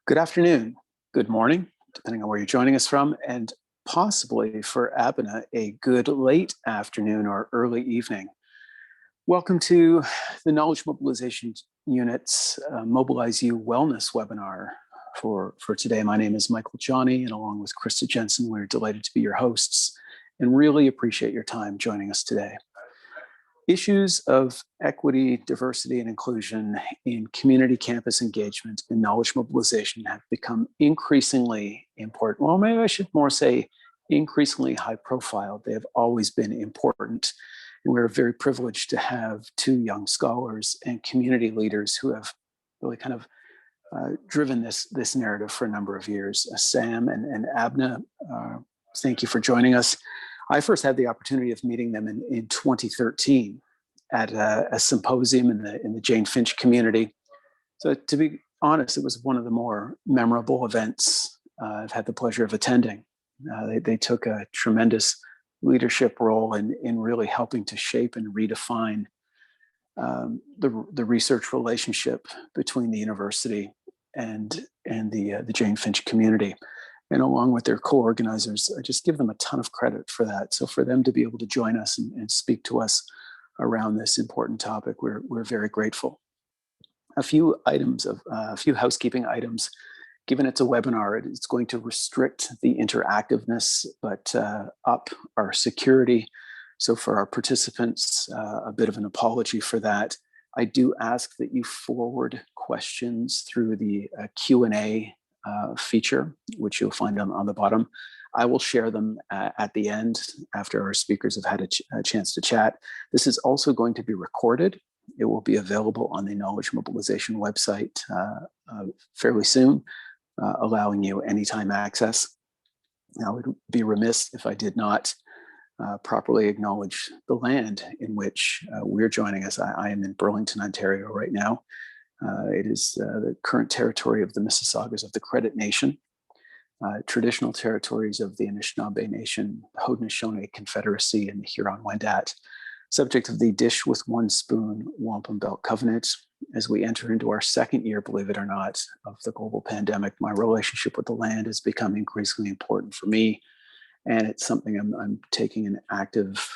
Good afternoon, good morning, depending on where you're joining us from, and possibly for Abena, a good late afternoon or early evening. Welcome to the Knowledge Mobilization Unit's Mobilize You Wellness webinar for today. My name is Michael Johnny, and along with Krista Jensen, we're delighted to be your hosts and really appreciate your time joining us today. Issues of equity, diversity, and inclusion in community campus engagement and knowledge mobilization have become increasingly important. Well, maybe I should more say increasingly high profile. They have always been important. And we're very privileged to have two young scholars and community leaders who have really kind of driven this narrative for a number of years. Sam and Abena, thank you for joining us. I first had the opportunity of meeting them in 2013 at a symposium in the Jane Finch community. So to be honest, it was one of the more memorable events I've had the pleasure of attending. They took a tremendous leadership role in really helping to shape and redefine the research relationship between the university and the Jane Finch community. And along with their co-organizers, I just give them a ton of credit for that. So for them to be able to join us and speak to us around this important topic, we're very grateful. A few housekeeping items. Given it's a webinar, it's going to restrict the interactiveness, but up our security. So for our participants, a bit of an apology for that. I do ask that you forward questions through the Q&A feature, which you'll find on the bottom. I will share them at the end after our speakers have had a chance to chat. This is also going to be recorded. It will be available on the Knowledge Mobilization website fairly soon, allowing you anytime access. Now, I would be remiss if I did not properly acknowledge the land in which we're joining us. I am in Burlington, Ontario right now. It is the current territory of the Mississaugas of the Credit Nation, traditional territories of the Anishinaabe Nation, Haudenosaunee Confederacy, and the Huron-Wendat, subject of the Dish with One Spoon Wampum Belt Covenant. As we enter into our second year, believe it or not, of the global pandemic, my relationship with the land has become increasingly important for me, and it's something I'm taking an active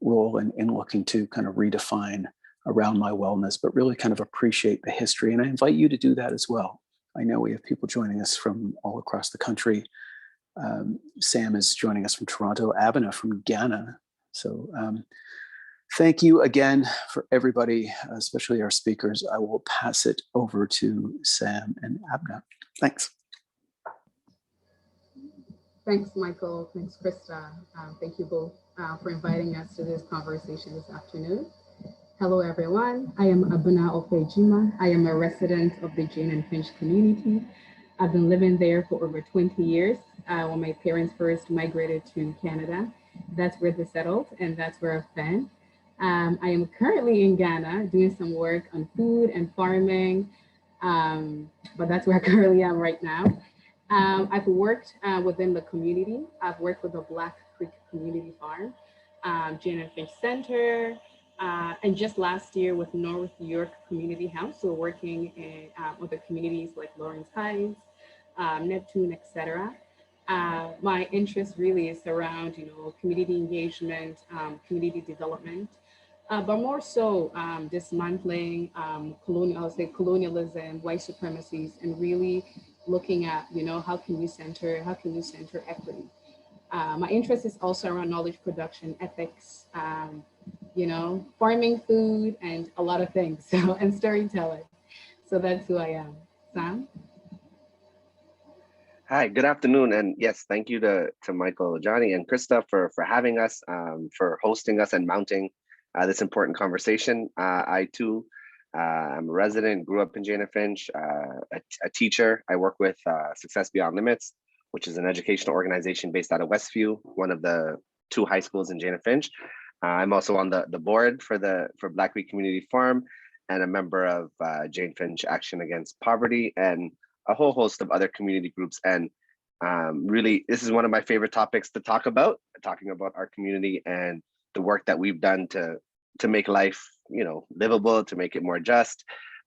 role in looking to kind of redefine around my wellness, but really kind of appreciate the history. And I invite you to do that as well. I know we have people joining us from all across the country. Sam is joining us from Toronto, Abena from Ghana. So thank you again for everybody, especially our speakers. I will pass it over to Sam and Abena. Thanks. Thanks, Michael. Thanks, Krista. Thank you both for inviting us to this conversation this afternoon. Hello, everyone. I am Abena Offeh-Gyimah. I am a resident of the Jane and Finch community. I've been living there for over 20 years. When my parents first migrated to Canada, that's where they settled, and that's where I've been. I am currently in Ghana doing some work on food and farming, but that's where I currently am right now. I've worked within the community. I've worked with the Black Creek Community Farm, Jane and Finch Center, and just last year with North York Community House, so working in other communities like Lawrence Heights, Neptune, etc. My interest really is around, community engagement, community development, but more so dismantling colonialism, white supremacies, and really looking at, how can you center equity. My interest is also around knowledge production, ethics, farming food, and a lot of things, and storytelling. So that's who I am. Sam? Hi, good afternoon. And yes, thank you to Michael, Johnny, and Krista for having us, for hosting us and mounting this important conversation. I too am a resident, grew up in Jane and Finch, a teacher. I work with Success Beyond Limits, which is an educational organization based out of Westview, one of the two high schools in Jane and Finch. I'm also on the board for Black Creek Community Farm, and a member of Jane Finch Action Against Poverty, and a whole host of other community groups. And really, this is one of my favorite topics to talk about, talking about our community and the work that we've done to make life, livable, to make it more just,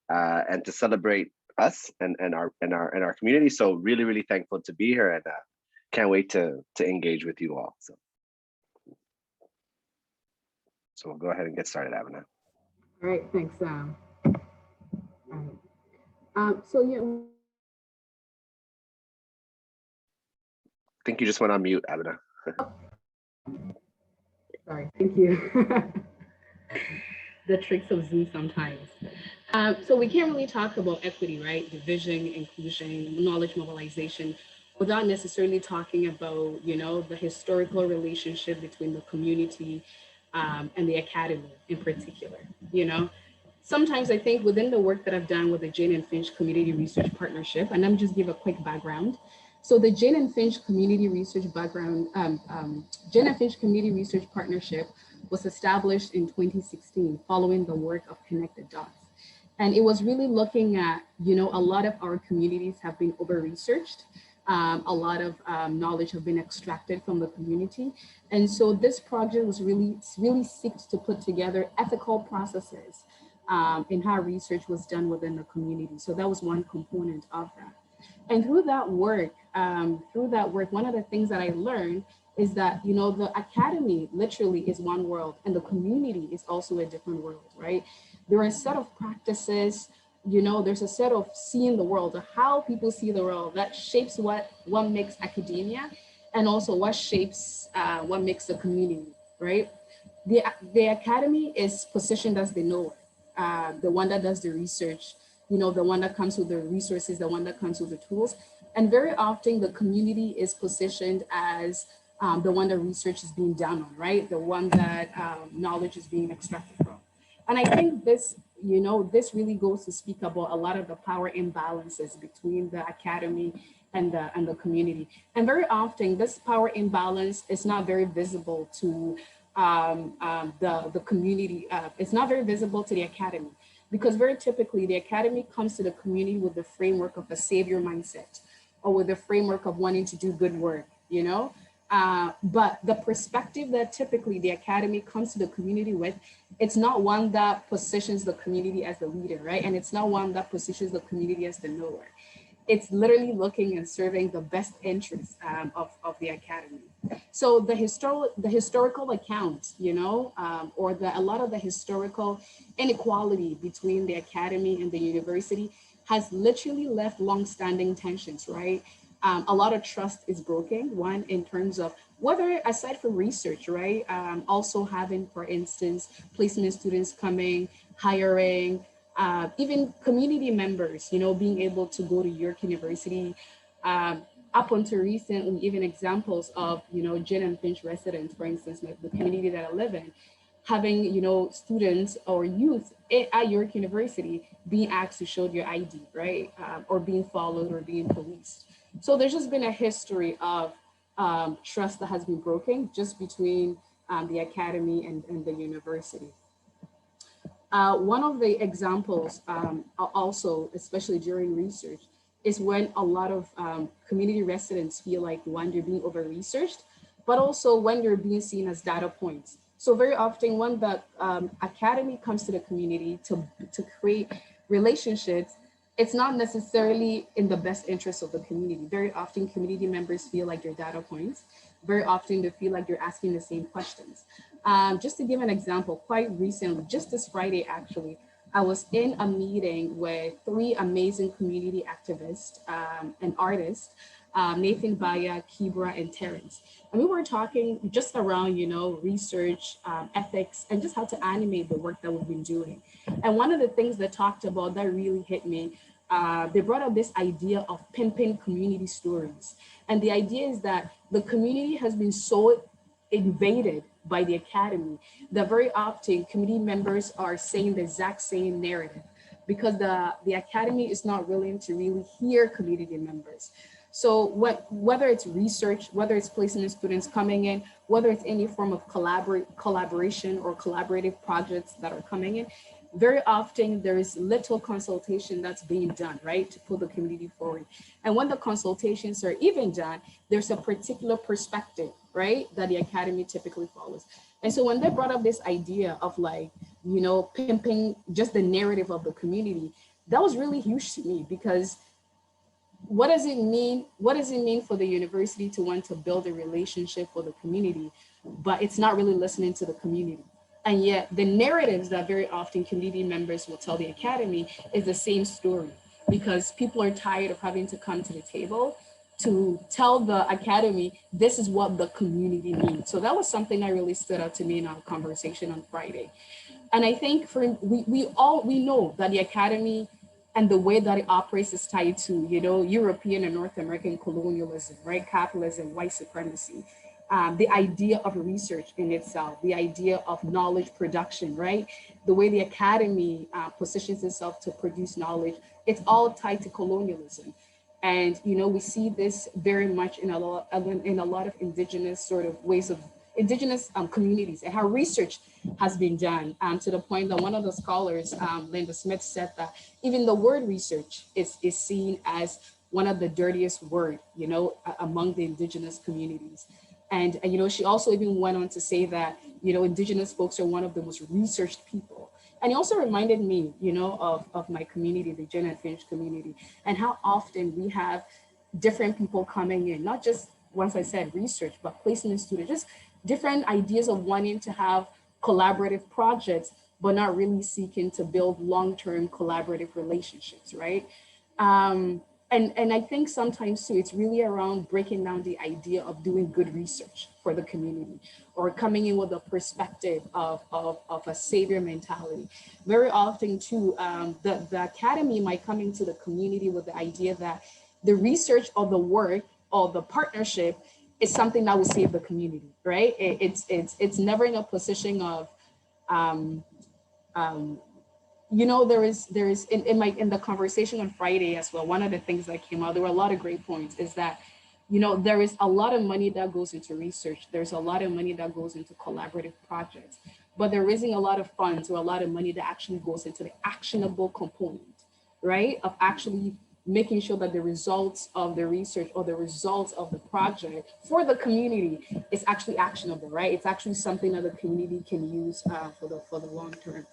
and to celebrate us and our community. So really, really thankful to be here, and can't wait to engage with you all. So we'll go ahead and get started, Abena. All right, thanks. So yeah. I think you just went on mute, Abena. Sorry, thank you. The tricks of Zoom sometimes. So we can't really talk about equity, right? Division, inclusion, knowledge mobilization, without necessarily talking about, the historical relationship between the community and the academy in particular. Sometimes I think within the work that I've done with the Jane and Finch Community Research Partnership, and I'm just give a quick background. So the Jane and Finch Community Research Jane and Finch Community Research Partnership was established in 2016 following the work of Connected Dots. And it was really looking at, a lot of our communities have been over-researched. A lot of knowledge have been extracted from the community. And so this project was really seeks to put together ethical processes in how research was done within the community. So that was one component of that. And through that work, one of the things that I learned is that, the academy literally is one world and the community is also a different world, right? There are a set of practices, there's a set of seeing the world, how people see the world that shapes what makes academia and also what shapes what makes the community, right? The academy is positioned as the knower, the one that does the research, the one that comes with the resources, the one that comes with the tools. And very often the community is positioned as the one that research is being done on, right? The one that knowledge is being extracted from. And I think this, this really goes to speak about a lot of the power imbalances between the academy and the community. And very often this power imbalance is not very visible to the community. It's not very visible to the academy, because very typically the academy comes to the community with the framework of a savior mindset or with the framework of wanting to do good work, but the perspective that typically the academy comes to the community with, it's not one that positions the community as the leader, right? And it's not one that positions the community as the knower. It's literally looking and serving the best interests of the academy. So the historical account, or a lot of the historical inequality between the academy and the university has literally left long-standing tensions, right? A lot of trust is broken, one in terms of whether, aside from research, right? Also having, for instance, placement students coming, hiring, even community members, being able to go to York University. Up until recently, even examples of, Jane and Finch residents, for instance, the community that I live in, having, students or youth at York University being asked to show your ID, right? Or being followed or being policed. So there's just been a history of trust that has been broken just between the academy and the university. One of the examples also, especially during research, is when a lot of community residents feel like, one, they're being over-researched, but also when they're being seen as data points. So very often when the academy comes to the community to create relationships, it's not necessarily in the best interest of the community. Very often community members feel like they're data points. Very often they feel like they're asking the same questions. Just to give an example, quite recently, just this Friday, actually, I was in a meeting with 3 amazing community activists and artists, Nathan, Baya, Kibra, and Terrence. And we were talking just around, research, ethics, and just how to animate the work that we've been doing. And one of the things they talked about that really hit me, they brought up this idea of pimping community stories. And the idea is that the community has been so invaded by the academy that very often community members are saying the exact same narrative because the academy is not willing to really hear community members. So whether it's research, whether it's placement students coming in, whether it's any form of collaboration or collaborative projects that are coming in, very often there is little consultation that's being done, right, to put the community forward. And when the consultations are even done, there's a particular perspective, right, that the academy typically follows. And so when they brought up this idea of pimping just the narrative of the community, that was really huge to me, because what does it mean? What does it mean for the university to want to build a relationship with the community, but it's not really listening to the community? And yet the narratives that very often community members will tell the academy is the same story, because people are tired of having to come to the table to tell the academy, this is what the community needs. So that was something that really stood out to me in our conversation on Friday. And I think we know that the academy and the way that it operates is tied to, European and North American colonialism, right? Capitalism, white supremacy, the idea of research in itself, the idea of knowledge production, right? The way the academy positions itself to produce knowledge, it's all tied to colonialism. And, we see this very much in a lot of indigenous sort of ways of indigenous communities, and how research has been done, to the point that one of the scholars, Linda Smith, said that even the word research is seen as one of the dirtiest word, among the indigenous communities. And she also even went on to say that, indigenous folks are one of the most researched people. And he also reminded me, of my community, the Jane and Finch community, and how often we have different people coming in, not just, once I said research, but placement students, just different ideas of wanting to have collaborative projects, but not really seeking to build long-term collaborative relationships, right? And I think sometimes too, it's really around breaking down the idea of doing good research for the community, or coming in with a perspective of a savior mentality. Very often too, the academy might come into the community with the idea that the research or the work or the partnership is something that will save the community, right? It's never in a position of, there is in the conversation on Friday as well, one of the things that came out, there were a lot of great points, is that, there is a lot of money that goes into research. There's a lot of money that goes into collaborative projects, but there isn't a lot of funds or a lot of money that actually goes into the actionable component, right? Of actually making sure that the results of the research or the results of the project for the community is actually actionable, right? It's actually something that the community can use for the long term.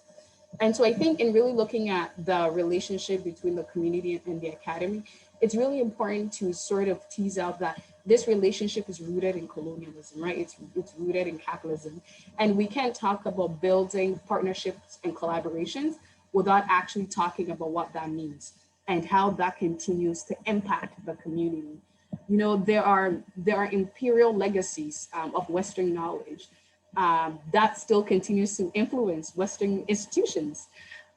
And so I think in really looking at the relationship between the community and the academy, it's really important to sort of tease out that this relationship is rooted in colonialism, right? It's rooted in capitalism. And we can't talk about building partnerships and collaborations without actually talking about what that means and how that continues to impact the community. There are imperial legacies of Western knowledge that still continues to influence Western institutions.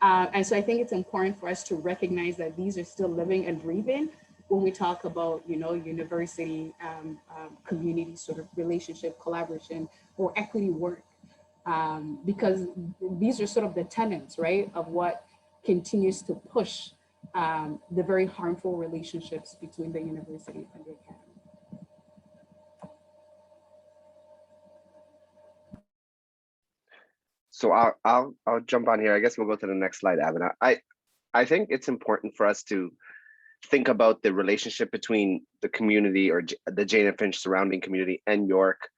And so I think it's important for us to recognize that these are still living and breathing when we talk about, university, community sort of relationship, collaboration, or equity work, because these are sort of the tenets, right, of what continues to push the very harmful relationships between the university and the academy. So I'll jump on here. I guess we'll go to the next slide, Abena. I think it's important for us to think about the relationship between the community, or the Jane and Finch surrounding community, and York,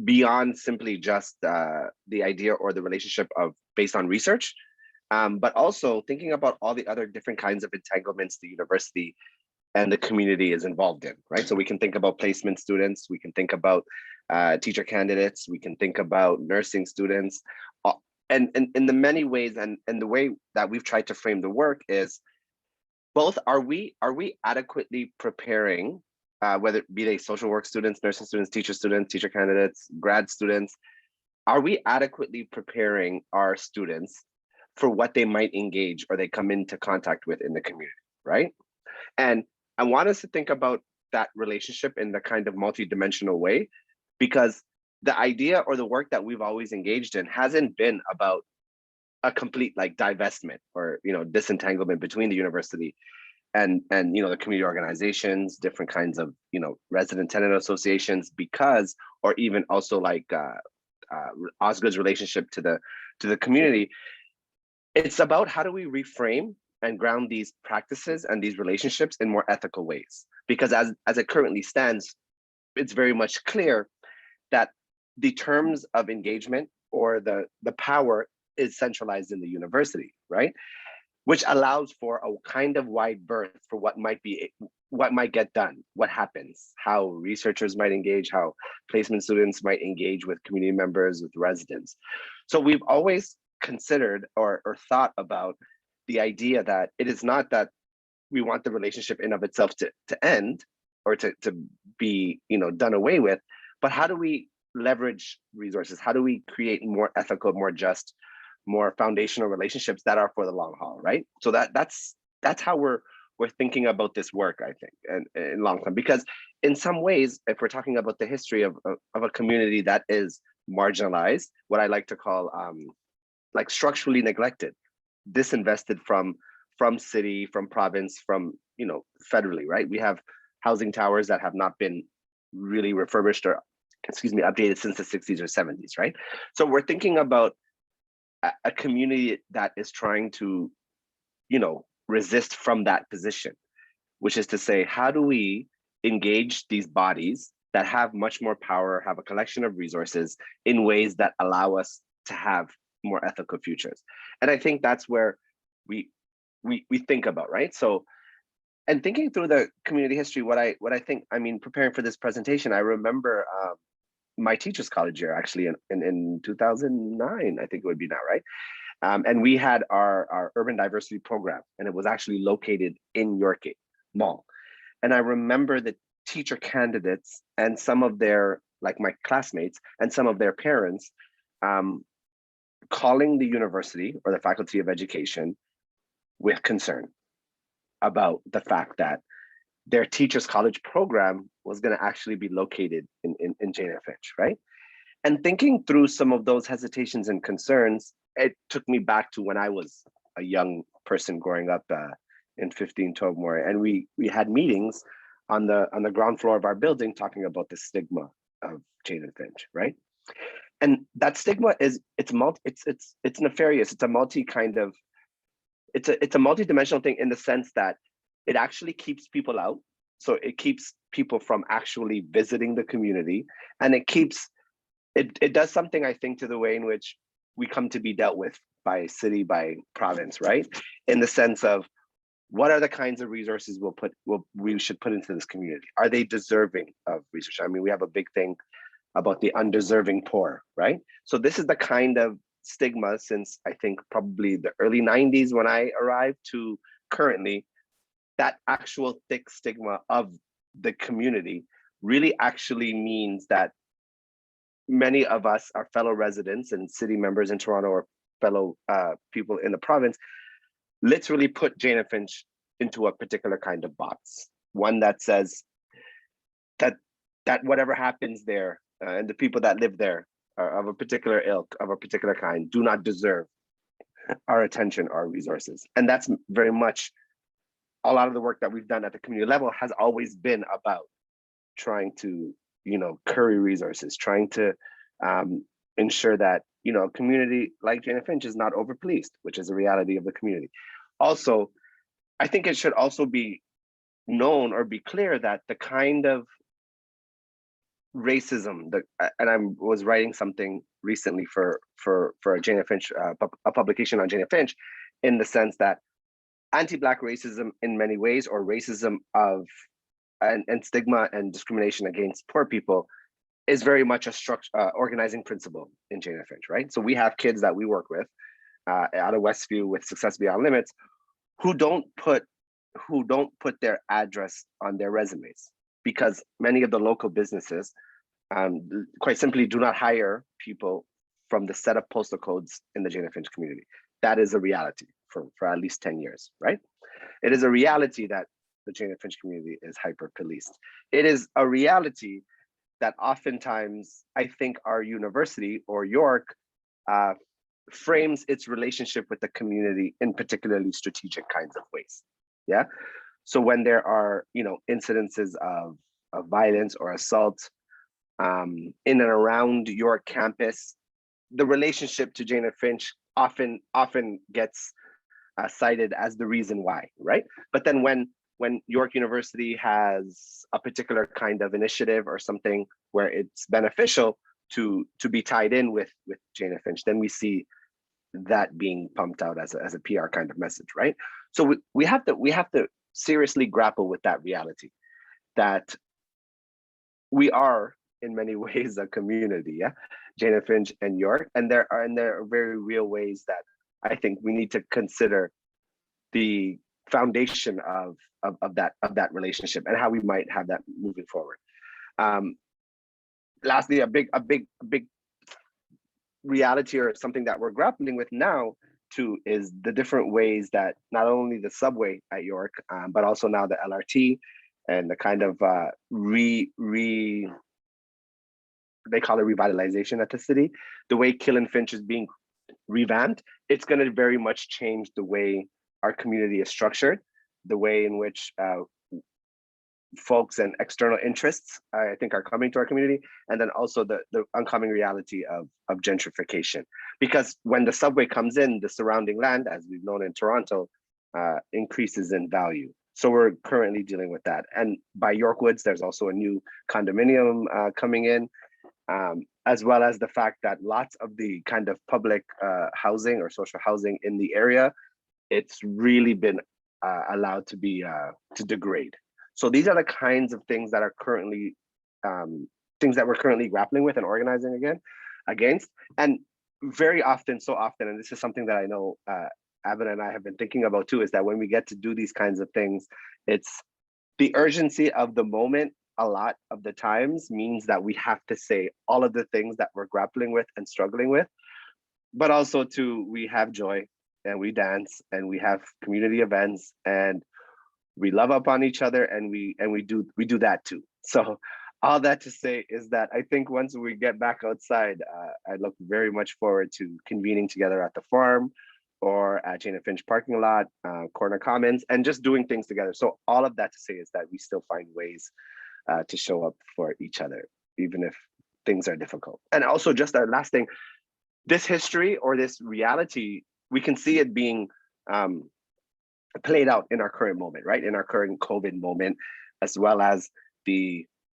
beyond simply just the idea or the relationship of based on research, but also thinking about all the other different kinds of entanglements the university and the community is involved in, right? So we can think about placement students, we can think about teacher candidates, we can think about nursing students, and in the many ways, and the way that we've tried to frame the work is both, are we adequately preparing, whether it be they social work students, nursing students, teacher candidates, grad students, are we adequately preparing our students for what they might engage or they come into contact with in the community, right? And I want us to think about that relationship in the kind of multidimensional way, because the idea or the work that we've always engaged in hasn't been about a complete divestment or disentanglement between the university and the community organizations, different kinds of resident tenant associations, because, or even also Osgood's relationship to the community. It's about how do we reframe and ground these practices and these relationships in more ethical ways, because as it currently stands, it's very much clear that the terms of engagement or the power is centralized in the university, right? which allows for a kind of wide berth for what might get done, what happens, how researchers might engage, how placement students might engage with community members, with residents. So we've always considered or thought about the idea that it is not that we want the relationship in of itself to end or to be, done away with, but how do we leverage resources? How do we create more ethical, more just, more foundational relationships that are for the long haul, right? So that's how we're thinking about this work, I think, and in long term. Because in some ways, if we're talking about the history of a community that is marginalized, what I like to call like structurally neglected, disinvested from city, from province, from federally, right? We have housing towers that have not been really refurbished or, updated since the 60s or 70s, right? So we're thinking about a community that is trying to, resist from that position, which is to say, how do we engage these bodies that have much more power, have a collection of resources in ways that allow us to have more ethical futures? And I think that's where we think about, right? So, and thinking through the community history, what I think, preparing for this presentation, I remember my teacher's college year, actually, in 2009, I think it would be now, right? And we had our urban diversity program, and it was actually located in Yorkgate Mall. And I remember the teacher candidates and some of their, like my classmates and some of their parents, calling the university or the Faculty of Education with concern about the fact that their teachers college program was going to actually be located in Jane and Finch, right? And thinking through some of those hesitations and concerns, it took me back to when I was a young person growing up in 1512 Moore, and we had meetings on the ground floor of our building talking about the stigma of Jane and Finch, right? And that stigma it's nefarious. It's a multi-dimensional thing in the sense that it actually keeps people out. So it keeps people from actually visiting the community, and it does something, I think, to the way in which we come to be dealt with by city, by province, right? In the sense of, what are the kinds of resources we should put into this community? Are they deserving of research? We have a big thing about the undeserving poor, right? So this is the kind of stigma since I think probably the early 90s when I arrived to currently, that actual thick stigma of the community really actually means that many of us, our fellow residents and city members in Toronto, or fellow people in the province, literally put Jane and Finch into a particular kind of box, one that says that whatever happens there and the people that live there are of a particular ilk, of a particular kind, do not deserve our attention, our resources. And that's very much a lot of the work that we've done at the community level has always been about trying to, curry resources, trying to ensure that, a community like Jane and Finch is not overpoliced, which is a reality of the community. Also, I think it should also be known or be clear that the kind of racism and I was writing something recently for a Jane and Finch, a publication on Jane and Finch, in the sense that anti-Black racism in many ways, or racism of and stigma and discrimination against poor people, is very much a organizing principle in Jane and Finch, right? So we have kids that we work with out of Westview with Success Beyond Limits who don't put their address on their resumes, because many of the local businesses quite simply do not hire people from the set of postal codes in the Jane and Finch community. That is a reality for at least 10 years, right? It is a reality that the Jane and Finch community is hyper-policed. It is a reality that oftentimes, I think our university or York frames its relationship with the community in particularly strategic kinds of ways, yeah? So when there are, incidences of violence or assault in and around your campus, the relationship to Jane and Finch often gets cited as the reason why, right? But then when York University has a particular kind of initiative or something where it's beneficial to be tied in with Jane and Finch, then we see that being pumped out as a PR kind of message, right? So we have to seriously grapple with that reality that we are in many ways a community, yeah, Jane and Finch and York, and there are very real ways that I think we need to consider the foundation of that relationship and how we might have that moving forward. Lastly, a big reality or something that we're grappling with now too is the different ways that not only the subway at York, but also now the LRT and the kind of they call it revitalization at the city, the way Kill and Finch is being revamped, it's going to very much change the way our community is structured, the way in which folks and external interests, I think, are coming to our community, and then also the oncoming reality of gentrification. Because when the subway comes in, the surrounding land, as we've known in Toronto, increases in value. So we're currently dealing with that. And by York Woods, there's also a new condominium coming in, as well as the fact that lots of the kind of public housing or social housing in the area, it's really been allowed to be to degrade. So these are the kinds of things that are currently things that we're currently grappling with and organizing against. And very often, so often, and this is something that I know Abena and I have been thinking about too, is that when we get to do these kinds of things, it's the urgency of the moment a lot of the times means that we have to say all of the things that we're grappling with and struggling with, but also too, we have joy and we dance and we have community events and we love upon each other and we do that too. So all that to say is that I think once we get back outside, I look very much forward to convening together at the farm or at Jane and Finch parking lot, Corner Commons, and just doing things together. So all of that to say is that we still find ways to show up for each other, even if things are difficult. And also just our last thing, this history or this reality, we can see it being played out in our current moment, right? In our current COVID moment, as well as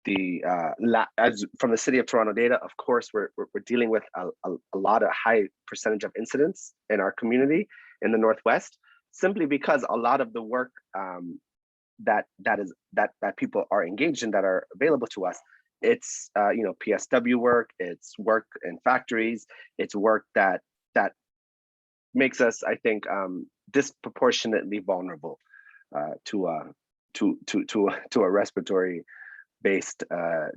as from the city of Toronto data, of course, we're dealing with a lot of high percentage of incidents in our community in the Northwest, simply because a lot of the work that people are engaged in that are available to us, it's PSW work, it's work in factories, it's work that makes us, I think, disproportionately vulnerable to a respiratory based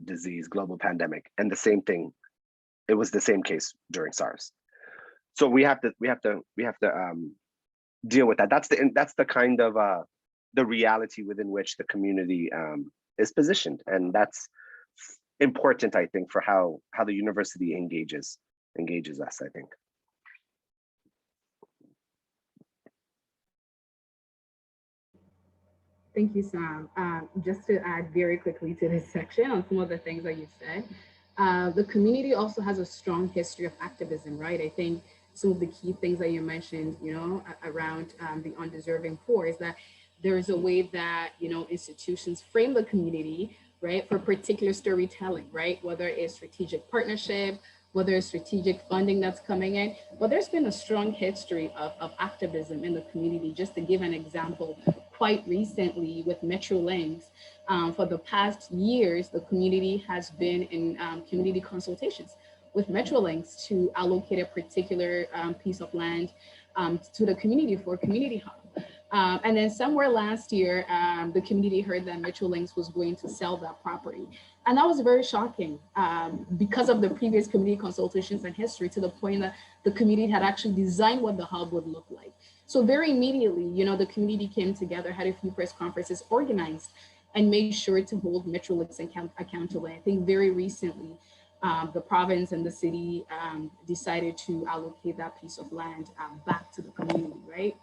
disease, global pandemic. And the same thing, it was the same case during SARS. So we have to deal with that. That's the kind of the reality within which the community is positioned, and that's important, I think, for how the university engages us, I think. Thank you, Sam. Just to add very quickly to this section on some of the things that you said, the community also has a strong history of activism, right? I think some of the key things that you mentioned, around the undeserving poor is that there is a way that, institutions frame the community, right, for particular storytelling, right? Whether it's strategic partnership, whether it's strategic funding that's coming in, but there's been a strong history of activism in the community. Just to give an example, quite recently with Metrolinx, for the past years, the community has been in community consultations with Metrolinx to allocate a particular piece of land to the community for a community hub. And then somewhere last year, the community heard that Metrolinx was going to sell that property. And that was very shocking because of the previous community consultations and history, to the point that the community had actually designed what the hub would look like. So very immediately, the community came together, had a few press conferences organized, and made sure to hold Metrolinx accountable. I think very recently, the province and the city decided to allocate that piece of land back to the community, right?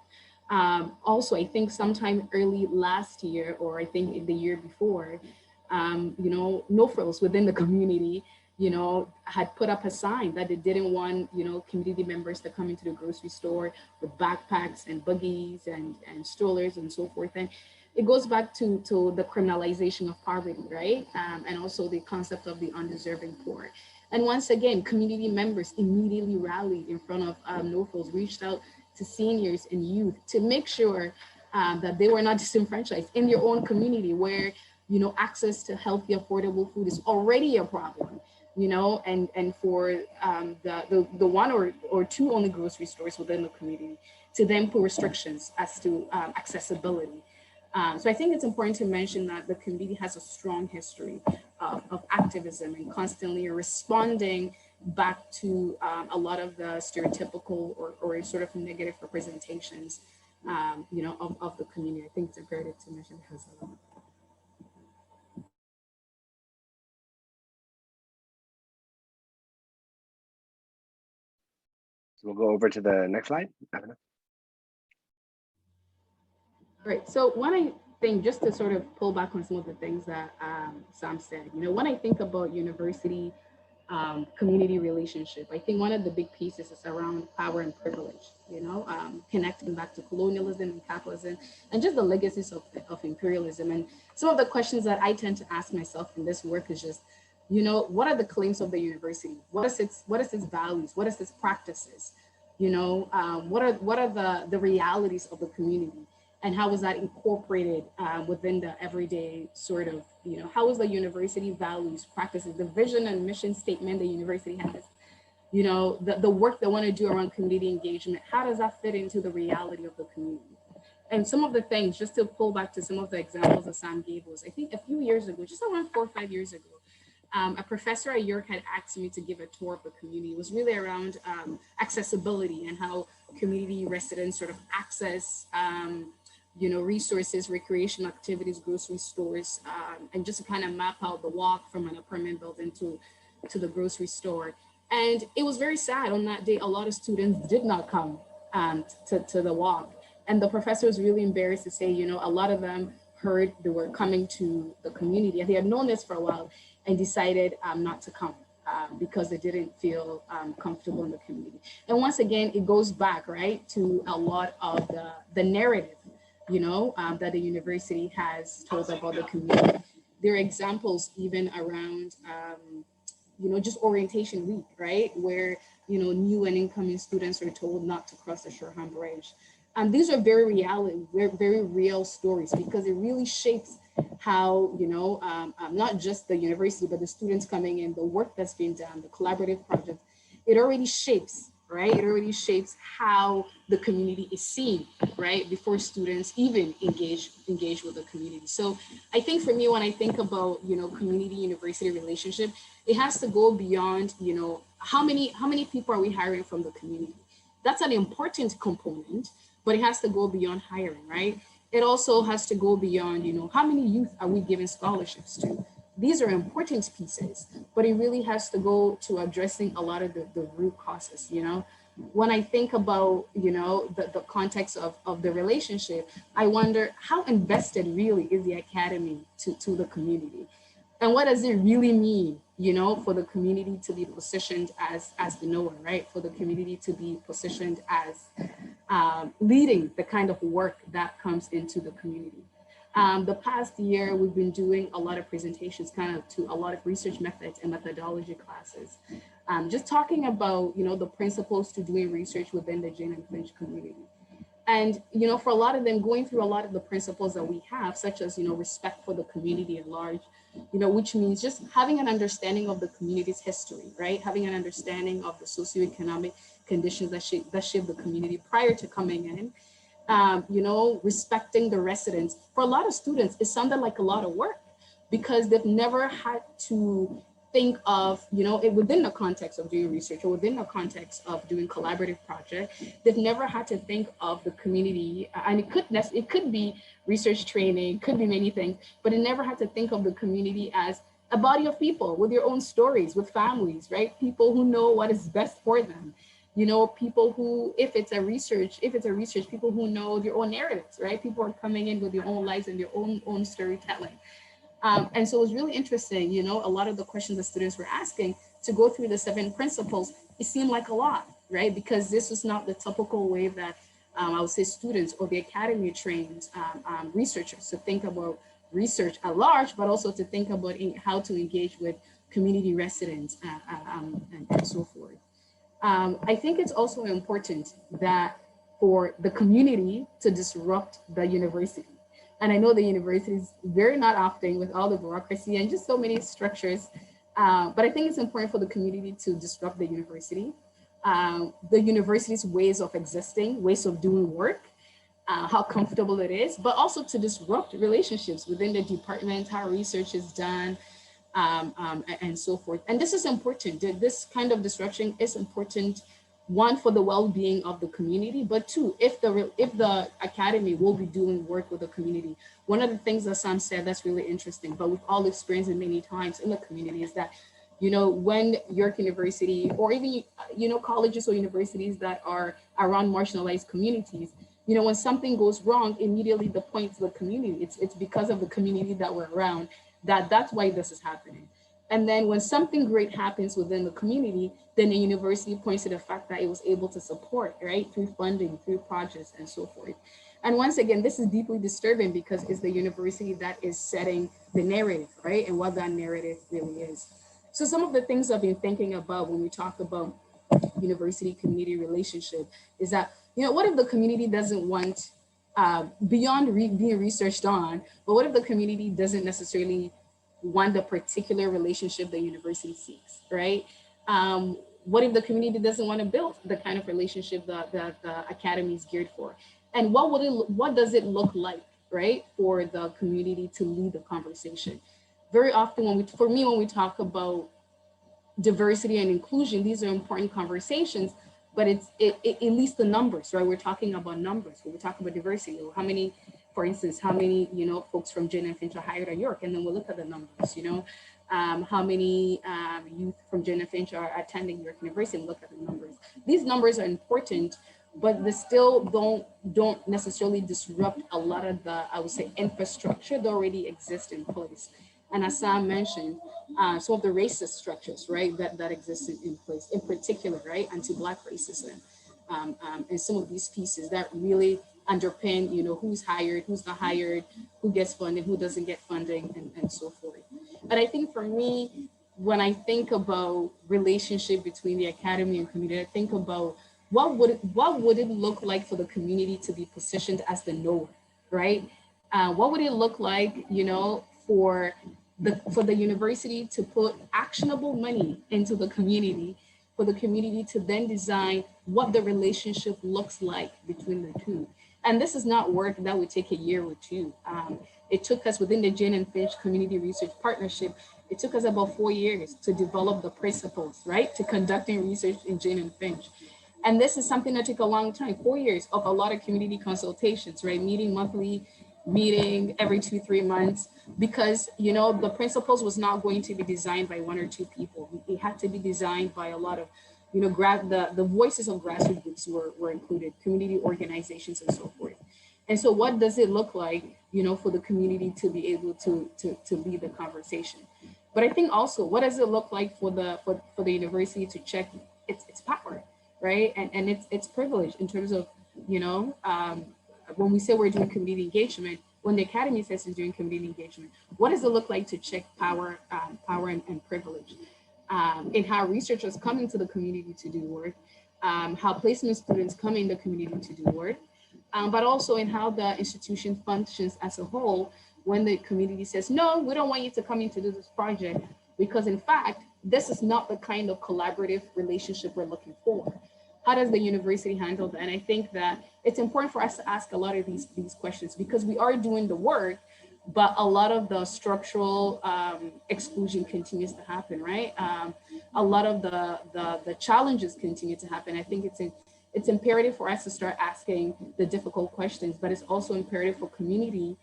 Also, I think sometime early last year, or I think in the year before, no frills within the community, had put up a sign that they didn't want, community members to come into the grocery store with backpacks and buggies and strollers and so forth. And it goes back to the criminalization of poverty, right? And also the concept of the undeserving poor. And once again, community members immediately rallied in front of NOFOs, reached out to seniors and youth to make sure that they were not disenfranchised in their own community where, you know, access to healthy, affordable food is already a problem, you know, and for the one or two only grocery stores within the community to then put restrictions as to accessibility. So I think it's important to mention that the community has a strong history of activism and constantly responding back to a lot of the stereotypical or sort of negative representations, you know, of the community. I think it's imperative to mention that. So we'll go over to the next slide. Abena. Right. So when I think, just to sort of pull back on some of the things that Sam said, you know, when I think about university community relationship, I think one of the big pieces is around power and privilege, you know, connecting back to colonialism and capitalism and just the legacies of imperialism. And some of the questions that I tend to ask myself in this work is just, you know, what are the claims of the university? What is its values? What is its practices? You know, what are the realities of the community? And how was that incorporated within the everyday sort of, you know, how is the university values, practices, the vision and mission statement the university has, you know, the work they want to do around community engagement, how does that fit into the reality of the community? And some of the things, just to pull back to some of the examples that Sam gave was, I think a few years ago, just around 4 or 5 years ago, a professor at York had asked me to give a tour of the community. It was really around accessibility and how community residents sort of access you know, resources, recreation activities, grocery stores, and just to kind of map out the walk from an apartment building to the grocery store. And it was very sad on that day. A lot of students did not come to the walk. And the professor was really embarrassed to say, you know, a lot of them heard they were coming to the community and they had known this for a while and decided not to come. Because they didn't feel comfortable in the community. And once again, it goes back, right, to a lot of the narrative, you know, that the university has told about the community. There are examples even around, you know, just orientation week, right, where, you know, new and incoming students are told not to cross the Shoreham Bridge. These are very real stories because it really shapes how, you know, not just the university, but the students coming in, the work that's being done, the collaborative projects, it already shapes, right? It already shapes how the community is seen, right? Before students even engage with the community. So I think for me, when I think about, you know, community university relationship, it has to go beyond, you know, how many people are we hiring from the community? That's an important component, but it has to go beyond hiring, right? It also has to go beyond, you know, how many youth are we giving scholarships to? These are important pieces, but it really has to go to addressing a lot of the root causes, you know? When I think about, you know, the context of the relationship, I wonder how invested really is the academy to the community? And what does it really mean, you know, for the community to be positioned as the knower, right? For the community to be positioned as leading the kind of work that comes into the community. The past year, we've been doing a lot of presentations kind of to a lot of research methods and methodology classes. Just talking about, you know, the principles to doing research within the Jane and Finch community. And, you know, for a lot of them, going through a lot of the principles that we have, such as, you know, respect for the community at large, you know, which means just having an understanding of the community's history, right? Having an understanding of the socioeconomic conditions that shape the community prior to coming in. You know, respecting the residents. For a lot of students, it sounded like a lot of work because they've never had to think of, you know, within the context of doing research or within the context of doing collaborative project, they've never had to think of the community. And it could be research training, could be many things, but it never had to think of the community as a body of people with your own stories, with families, right? People who know what is best for them. You know, people who, if it's a research, people who know their own narratives, right? People are coming in with their own lives and their own storytelling. And so it was really interesting, you know, a lot of the questions that students were asking to go through the 7 principles, it seemed like a lot, right? Because this was not the typical way that I would say students or the academy trained researchers to think about research at large, but also to think about how to engage with community residents, and so forth. I think it's also important that for the community to disrupt the university. And I know the university is very not often with all the bureaucracy and just so many structures, but I think it's important for the community to disrupt the university, the university's ways of existing, ways of doing work, how comfortable it is, but also to disrupt relationships within the department, how research is done, and so forth. And this is important. This kind of disruption is important, one, for the well-being of the community, but two, if the academy will be doing work with the community. One of the things that Sam said that's really interesting, but we've all experienced it many times in the community, is that, you know, when York University, or even, you know, colleges or universities that are around marginalized communities, you know, when something goes wrong, immediately the point to the community, it's because of the community that we're around, that's why this is happening. And then when something great happens within the community, then the university points to the fact that it was able to support, right, through funding, through projects, and so forth. And once again, this is deeply disturbing because it's the university that is setting the narrative, right, and what that narrative really is. So some of the things I've been thinking about when we talk about university community relationship is that, you know, what if the community doesn't want, beyond being researched on, but what if the community doesn't necessarily want the particular relationship the university seeks, right? What if the community doesn't want to build the kind of relationship that the academy is geared for? And what does it look like, right, for the community to lead the conversation? Very often when we talk about diversity and inclusion, these are important conversations, but it least the numbers, right? We're talking about numbers. When we talk about diversity, how many, for instance, how many, you know, folks from Jane and Finch are hired at York, and then we'll look at the numbers, you know, how many youth from Jane and Finch are attending York University, and look at the numbers. These numbers are important, but they still don't necessarily disrupt a lot of the, I would say, infrastructure that already exists in place. And as Sam mentioned, some of the racist structures, right, that exist in place, in particular, right, anti-Black racism, and some of these pieces that really underpin, you know, who's hired, who's not hired, who gets funding, who doesn't get funding, and so forth. But I think for me, when I think about relationship between the academy and community, I think about what would it look like for the community to be positioned as the knower, right? What would it look like, you know, for the university to put actionable money into the community, for the community to then design what the relationship looks like between the two. And this is not work that would take a year or two. It took us, within the Jane and Finch Community Research Partnership, it took us about 4 years to develop the principles, right, to conducting research in Jane and Finch. And this is something that took a long time, 4 years of a lot of community consultations, right, meeting monthly, meeting every 2-3 months, because, you know, the principles was not going to be designed by 1 or 2 people. It had to be designed by a lot of, you know, the voices of grassroots groups were included, community organizations, and so forth. And so what does it look like, you know, for the community to be able to lead the conversation? But I think also, what does it look like for the university to check its power, right? And its privilege in terms of, you know, when we say we're doing community engagement, when the academy says it's doing community engagement, what does it look like to check power and privilege? In how researchers come into the community to do work, how placement students come in the community to do work, but also in how the institution functions as a whole when the community says, no, we don't want you to come in to do this project, because in fact, this is not the kind of collaborative relationship we're looking for. How does the university handle that? And I think that it's important for us to ask a lot of these questions, because we are doing the work, but a lot of the structural exclusion continues to happen, right? A lot of the challenges continue to happen. I think it's imperative for us to start asking the difficult questions, but it's also imperative for community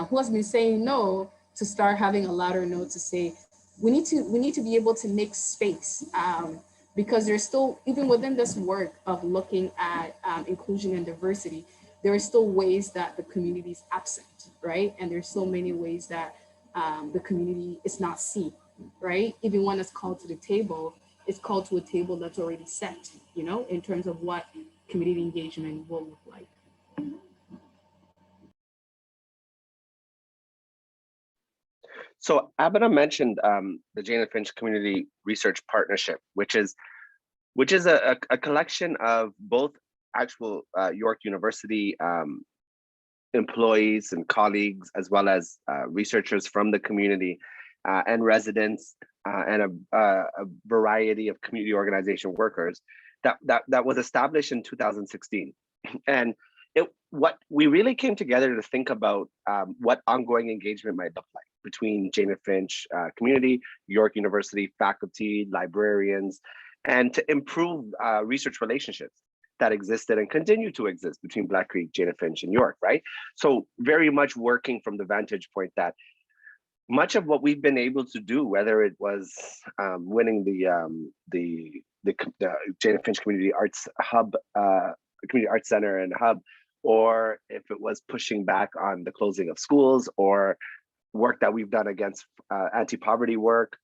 who has been saying no to start having a louder no, to say, we need to be able to make space, because there's still, even within this work of looking at inclusion and diversity, there are still ways that the community is absent, right? And there's so many ways that the community is not seen, right? Even when it's called to the table, it's called to a table that's already set, you know, in terms of what community engagement will look like. So Abena mentioned the Jane and Finch Community Research Partnership, which is a collection of both actual York University employees and colleagues, as well as researchers from the community and residents and a variety of community organization workers that was established in 2016. And what we really came together to think about what ongoing engagement might look like between Jane and Finch community, York University faculty, librarians, and to improve research relationships that existed and continue to exist between Black Creek, Jane and Finch, and York, right? So very much working from the vantage point that much of what we've been able to do, whether it was winning the Jane and Finch Community Arts Hub, Community Arts Center and Hub, or if it was pushing back on the closing of schools, or work that we've done against anti-poverty work,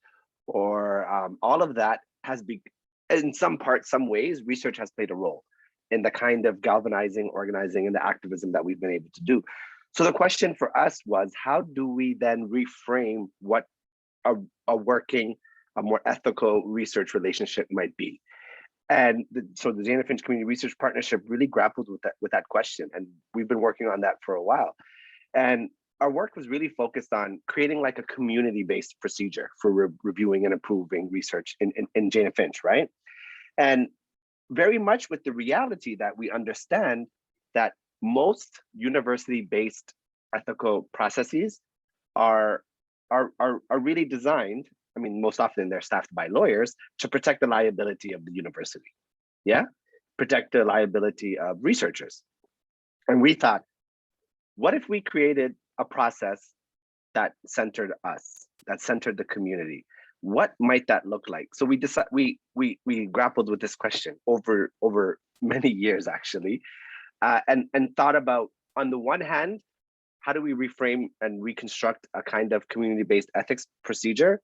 or all of that has been, in some parts, some ways, research has played a role in the kind of galvanizing, organizing, and the activism that we've been able to do. So the question for us was, how do we then reframe what a working, a more ethical research relationship might be? And so the Jane and Finch Community Research Partnership really grappled with that question, and we've been working on that for a while. And our work was really focused on creating like a community-based procedure for reviewing and approving research in Jane and Finch, right? And very much with the reality that we understand that most university-based ethical processes are really designed, I mean, most often they're staffed by lawyers, to protect the liability of the university, yeah? Protect the liability of researchers. And we thought, what if we created a process that centered us, that centered the community? What might that look like? So we decided, we grappled with this question over many years, actually, and thought about, on the one hand, how do we reframe and reconstruct a kind of community-based ethics procedure?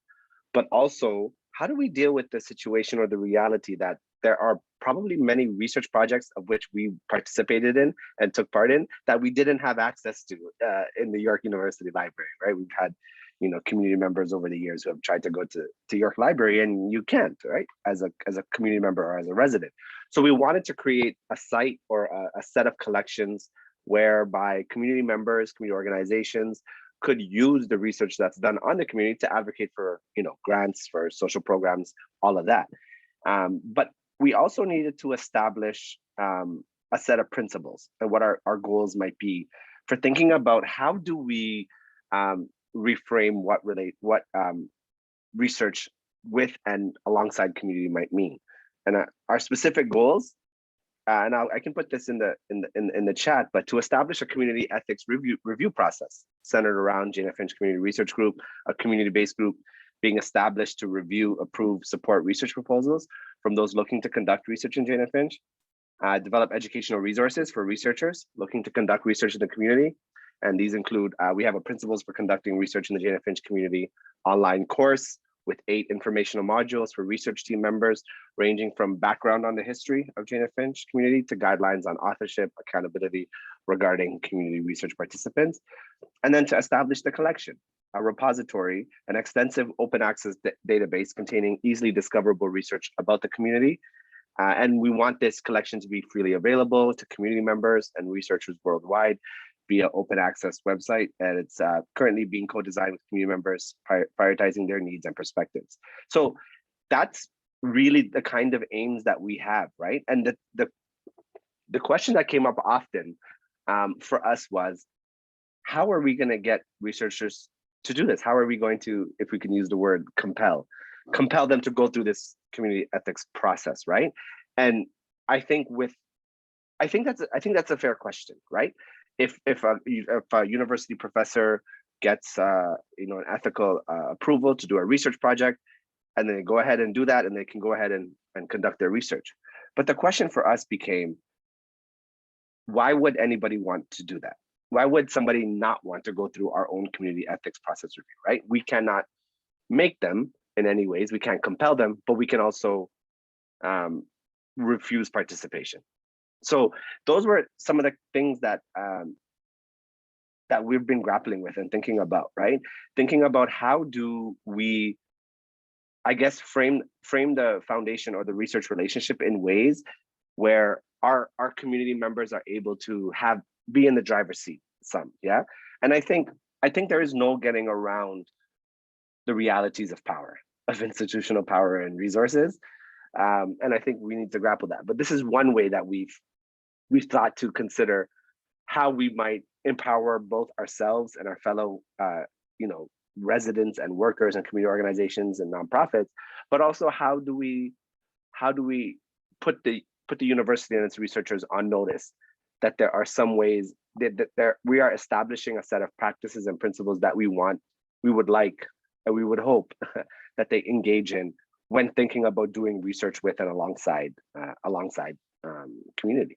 But also, how do we deal with the situation or the reality that there are probably many research projects of which we participated in and took part in that we didn't have access to in the York University Library, right? We've had, you know, community members over the years who have tried to go to York Library, and you can't, right? As a community member or as a resident. So we wanted to create a site or a set of collections whereby community members, community organizations could use the research that's done on the community to advocate for, you know, grants, for social programs, all of that. But we also needed to establish a set of principles and what our goals might be for thinking about how do we reframe what research with and alongside community might mean. And our specific goals, and I can put this in the chat, but to establish a community ethics review process centered around Jane and Finch Community Research Group, a community-based group being established to review, approve, support research proposals from those looking to conduct research in Jane and Finch, develop educational resources for researchers looking to conduct research in the community. And these include, we have a principles for conducting research in the Jane and Finch community online course with 8 informational modules for research team members, ranging from background on the history of Jane and Finch community to guidelines on authorship, accountability regarding community research participants. And then to establish the collection, a repository, an extensive open access database containing easily discoverable research about the community. And we want this collection to be freely available to community members and researchers worldwide via open access website, and it's currently being co-designed with community members, prioritizing their needs and perspectives. So that's really the kind of aims that we have, right? And the question that came up often for us was, how are we going to get researchers to do this? How are we going to, if we can use the word compel them to go through this community ethics process, right? And I think that's a fair question, right? If a university professor gets an ethical approval to do a research project, and they go ahead and do that, and they can go ahead and conduct their research. But the question for us became, why would anybody want to do that? Why would somebody not want to go through our own community ethics process review, right? We cannot make them in any ways, we can't compel them, but we can also refuse participation. So those were some of the things that that we've been grappling with and thinking about, right? Thinking about how do we, I guess, frame the foundation or the research relationship in ways where our community members are able to be in the driver's seat some, yeah? And I think there is no getting around the realities of power, of institutional power and resources. And I think we need to grapple that. But this is one way that we've thought to consider how we might empower both ourselves and our fellow residents and workers and community organizations and nonprofits, but also how do we put the university and its researchers on notice that there are some ways that we are establishing a set of practices and principles that we would like, and we would hope that they engage in when thinking about doing research with and alongside community.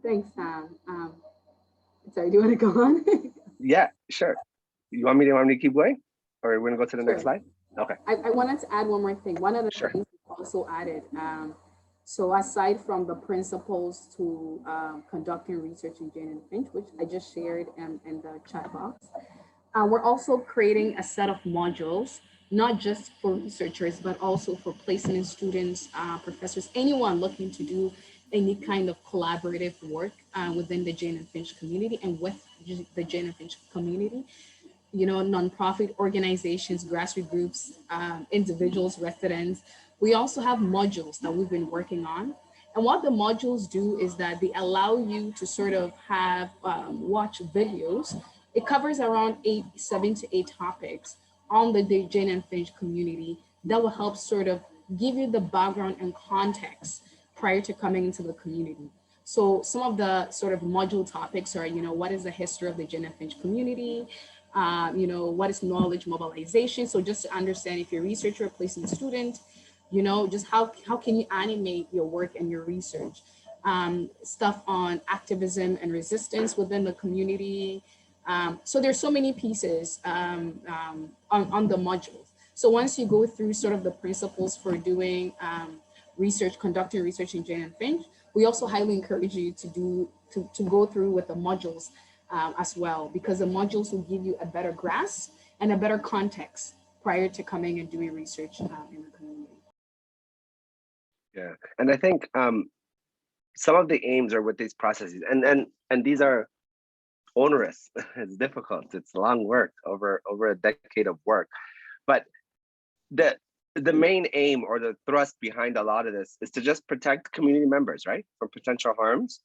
Thanks, Sam. Sorry, do you want to go on? Yeah, sure. You want me to keep going, or we're gonna go to the next slide? Okay. I wanted to add one more thing. One of the things we also added, so aside from the principles to conducting research in Jane and Finch, which I just shared in the chat box, we're also creating a set of modules, not just for researchers, but also for placement students, professors, anyone looking to do any kind of collaborative work within the Jane and Finch community and with the Jane and Finch community. Nonprofit organizations, grassroots groups, individuals, residents. We also have modules that we've been working on. And what the modules do is that they allow you to sort of have watch videos. It covers around 7 to 8 topics on the Jane and Finch community that will help sort of give you the background and context prior to coming into the community. So some of the sort of module topics are, what is the history of the Jane and Finch community? What is knowledge mobilization? So just to understand, if you're a researcher, a placement student, just how can you animate your work and your research? Stuff on activism and resistance within the community. So there's so many pieces on the modules. So once you go through sort of the principles for doing conducting research in Jane and Finch, we also highly encourage you to go through with the modules as well, because the modules will give you a better grasp and a better context prior to coming and doing research in the community. Yeah, and I think some of the aims are with these processes, and these are onerous. It's difficult. It's long work, over a decade of work, but the main aim or the thrust behind a lot of this is to just protect community members, right, from potential harms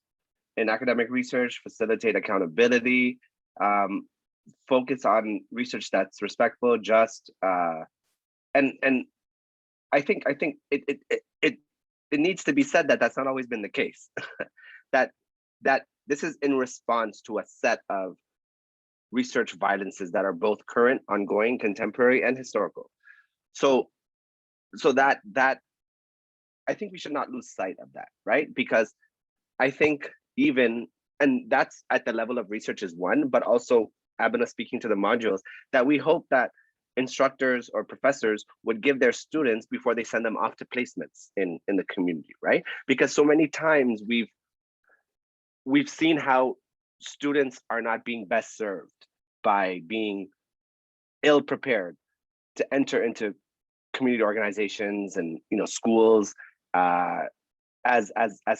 in academic research, facilitate accountability, focus on research that's respectful, just, and I think it needs to be said that that's not always been the case. that this is in response to a set of research violences that are both current, ongoing, contemporary, and historical. So that I think we should not lose sight of that, right? Because I think and that's at the level of research is one, but also Abena speaking to the modules, that we hope that instructors or professors would give their students before they send them off to placements in the community, right? Because so many times we've seen how students are not being best served by being ill prepared to enter into community organizations and schools as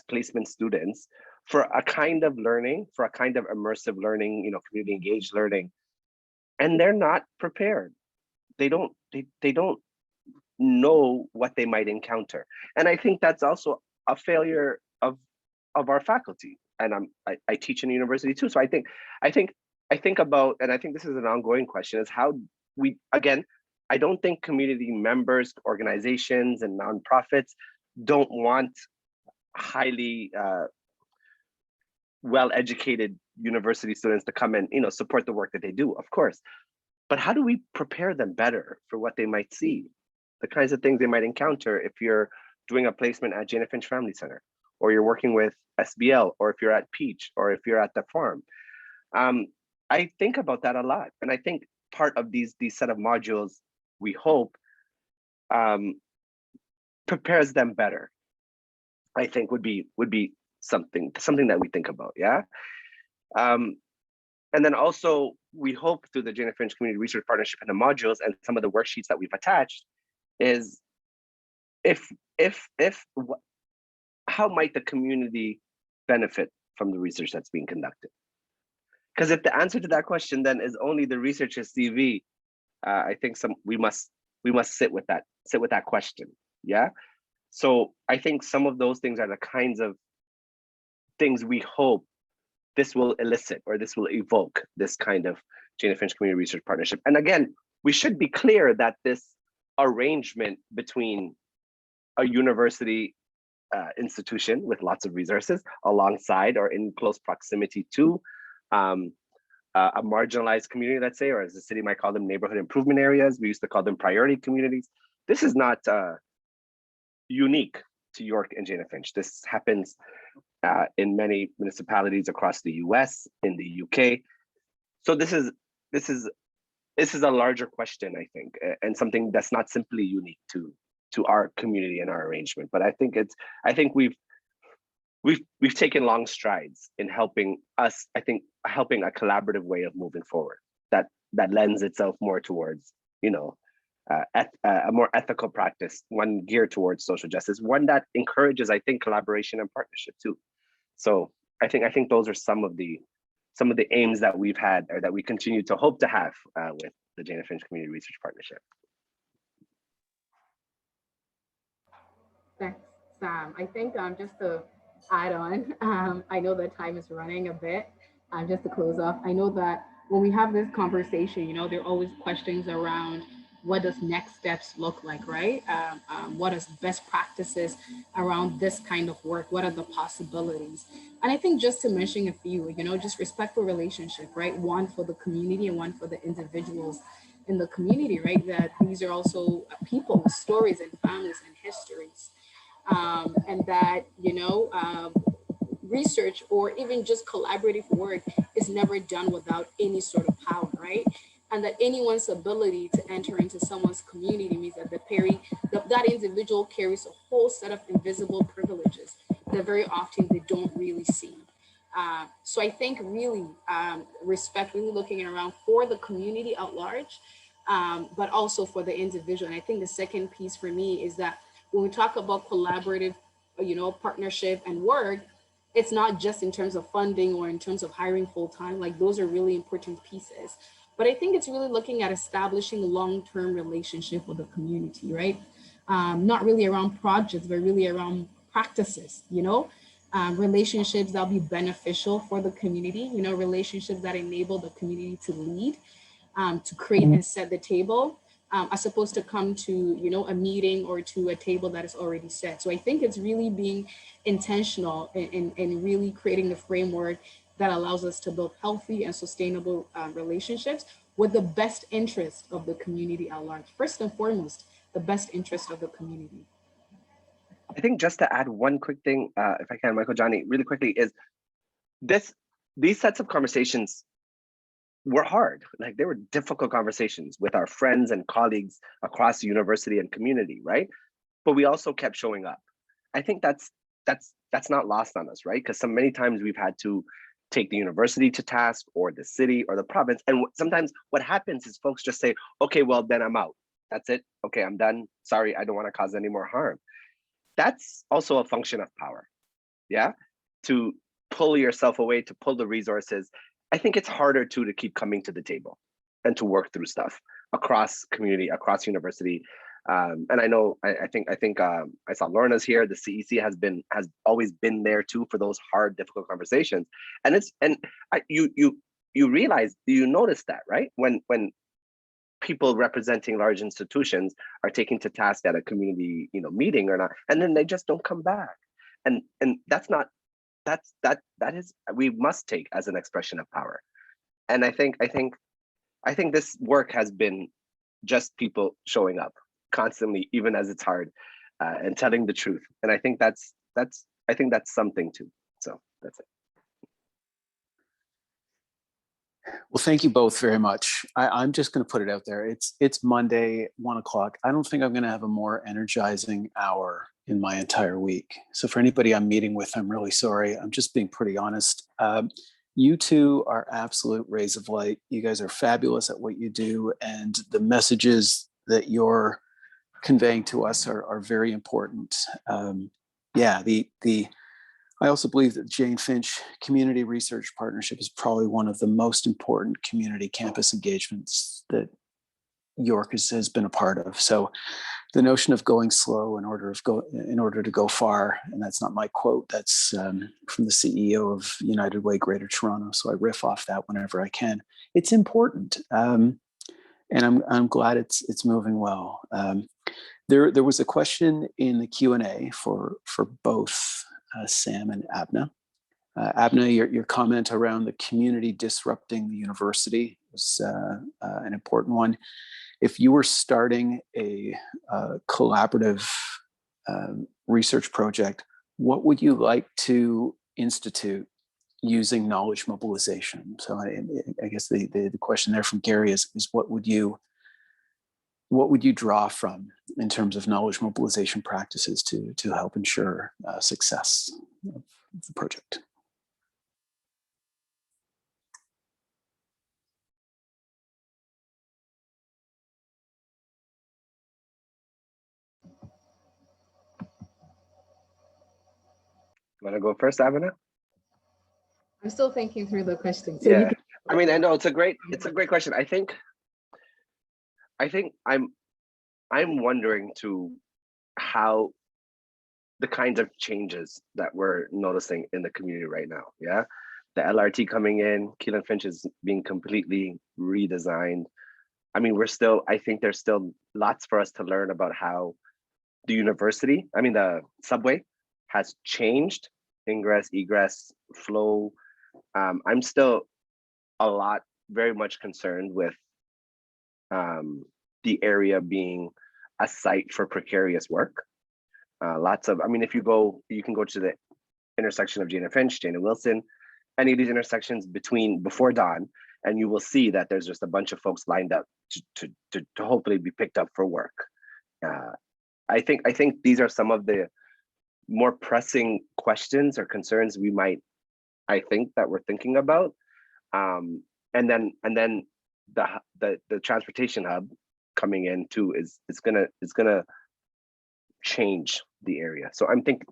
placement students for a kind of learning, for a kind of immersive learning, community engaged learning, and they're not prepared. They don't know what they might encounter, and I think that's also a failure of our faculty. And I teach in a university too, so I think about, and I think this is an ongoing question, is how we, again, I don't think community members, organizations, and nonprofits don't want highly well-educated university students to come and support the work that they do, of course. But how do we prepare them better for what they might see, the kinds of things they might encounter if you're doing a placement at Jane and Finch Family Center, or you're working with SBL, or if you're at Peach, or if you're at the farm? I think about that a lot, and I think part of these set of modules, we hope, prepares them better, I think would be something that we think about. Yeah. And then also we hope through the Jane and Finch Community Research Partnership and the modules and some of the worksheets that we've attached is how might the community benefit from the research that's being conducted? Because if the answer to that question then is only the researcher's CV, I think we must sit with that question. Yeah. So I think some of those things are the kinds of things we hope this will elicit or this will evoke this kind of Jane and Finch Community Research Partnership. And again, we should be clear that this arrangement between a university institution with lots of resources alongside or in close proximity to a marginalized community, let's say, or as the city might call them, neighborhood improvement areas. We used to call them priority communities. This is not unique to York and Jane and Finch. This happens in many municipalities across the US, in the UK. So this is a larger question, I think, and something that's not simply unique to our community and our arrangement. But I think we've taken long strides in helping us, I think, helping a collaborative way of moving forward that lends itself more towards, a more ethical practice, one geared towards social justice, one that encourages, I think, collaboration and partnership too. So I think those are some of the aims that we've had or that we continue to hope to have with the Jane and Finch Community Research Partnership. Thanks, Sam. I think just to add on, I know the time is running a bit. Just to close off, I know that when we have this conversation, there are always questions around what does next steps look like, right? What is best practices around this kind of work? What are the possibilities? And I think just to mention a few, just respectful relationship, right? One for the community and one for the individuals in the community, right? That these are also people with stories and families and histories. And that, research or even just collaborative work is never done without any sort of power, right? And that anyone's ability to enter into someone's community means that that individual carries a whole set of invisible privileges that very often they don't really see. So I think really respectfully looking around for the community at large, but also for the individual. And I think the second piece for me is that when we talk about collaborative, partnership and work, it's not just in terms of funding or in terms of hiring full-time, like those are really important pieces. But I think it's really looking at establishing a long-term relationship with the community, right? Not really around projects, but really around practices, relationships that'll be beneficial for the community, relationships that enable the community to lead, to create and set the table, as opposed to come to, a meeting or to a table that is already set. So I think it's really being intentional and really creating the framework that allows us to build healthy and sustainable relationships with the best interest of the community at large. First and foremost, the best interest of the community. I think just to add one quick thing, if I can, Michael, Johnny, really quickly, is these sets of conversations were hard. Like, they were difficult conversations with our friends and colleagues across the university and community, right? But we also kept showing up. I think that's not lost on us, right? Because many times we've had to take the university to task or the city or the province. And sometimes what happens is folks just say, okay, well, then I'm out. That's it. Okay, I'm done. Sorry, I don't want to cause any more harm. That's also a function of power. Yeah, to pull yourself away, to pull the resources. I think it's harder to keep coming to the table and to work through stuff across community, across university. And I know, I think I saw Lorna's here. The CEC has always been there too for those hard, difficult conversations. And you realize, you notice that, right? When people representing large institutions are taken to task at a community, meeting or not, and then they just don't come back. And that is, we must take as an expression of power. And I think this work has been just people showing up constantly, even as it's hard, and telling the truth. And I think that's something too. So that's it. Well, thank you both very much. I'm just going to put it out there. It's Monday, 1 o'clock. I don't think I'm going to have a more energizing hour in my entire week. So for anybody I'm meeting with, I'm really sorry. I'm just being pretty honest. You two are absolute rays of light. You guys are fabulous at what you do, and the messages that you're conveying to us are very important. Yeah, I also believe that the Jane Finch Community Research Partnership is probably one of the most important community campus engagements that York has been a part of. So the notion of going slow in order to go far, and that's not my quote, that's from the CEO of United Way Greater Toronto. So I riff off that whenever I can. It's important, and I'm glad it's moving well. There was a question in the Q&A for both Sam and Abena. Abena, your comment around the community disrupting the university was an important one. If you were starting a collaborative research project, what would you like to institute using knowledge mobilization? So I guess the question there from Gary is what would you draw from in terms of knowledge mobilization practices to help ensure success of the project? Want to go first, Abena? I'm still thinking through the question. So Yeah, I mean, I know it's a great question. I think I'm wondering to how the kinds of changes that we're noticing in the community right now. Yeah, the LRT coming in, Keelan Finch is being completely redesigned. I mean, I think there's still lots for us to learn about how the subway has changed ingress, egress, flow. I'm still very much concerned with the area being a site for precarious work. If you can go to the intersection of Jane and Finch, Jane and Wilson, any of these intersections before dawn, and you will see that there's just a bunch of folks lined up to hopefully be picked up for work. I think these are some of the more pressing questions or concerns that we're thinking about. And then the transportation hub coming in too is gonna change the area. So I'm thinking